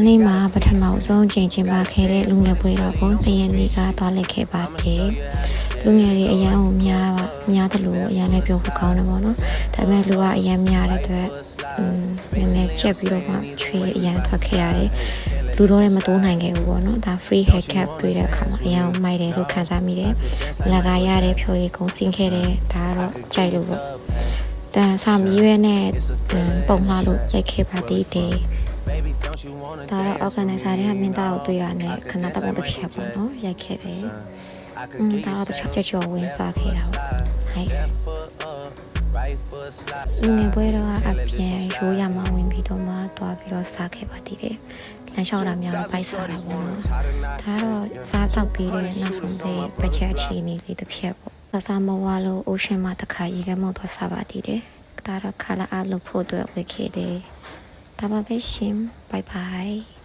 နေ့မှာပထမဆုံးချိန်ချင်းပါခဲ့တဲ့လူငယ်ပွဲတော်ကိုတရနေ့ကသွားလက်ခဲ့ပါတယ်လူငယ်တွေအရန်ကိုများတယ်လို့အရန်လည်းပြောဖို့ကောင်းတယ်ပေါ့နော်ဒါပေမဲ့လူကအရန်များတဲ့အတွက်နည်းနည်းချက်ပြီးတော့မှချွေးအရန်ထွက်ခဲ့ရတယ်လူတော့လည်းမတိုးနိုင်ခဲ့ဘူးပေါ့နော်ဒါ free haircut တွေ့တဲ့အခါမှာအရန်မိုက်တယ်လို့ခံစားမိတယ်လကားရတဲ့ဖြိုရည်ကုန်းဆင်းခဲ့တယ်ဒါကတော့ကြိုက်လို့ပေါ့တန်ဆာမီးရွဲနဲ့ပုံလာလို့ရိုက်ခဲ့ပါသေးတယ်ဒါတော့ organizer တွေကမင်းသားကိုတွေ့တာနဲ့ခဏတပုံတစ်ဖြတ်ပေါ့နော်ရိုက်ခဲ့တယ်ဒါတော့တစ်ချက်ချက်ကျော်ဝင်စားခဲ့တာပေါ့ nice လူငယ်ပွဲတော့အပြင်ရိုးရမှာဝင်ပြီးတော့မှတွားပြီးတော့စားခဲ့ပါသေးတယ်လမ်းလျှောက်တာများပိုက်စားတာပေါ့နော်ဒါတော့စားတော့ပြီးတဲ့နောက်ဆုံးပဲဘတ်ချက်အခြေအနေလေးတစ်ဖြတ်ပေါ့စားမဝါလို့ ocean မှာတစ်ခါရေကမောက်သွားစားပါသေးတယ်ဒါတော့ခါလာအားလို့ဖို့အတွက်ဝယ်ခဲ့တယ်ဒါပါပဲရှင် bye bye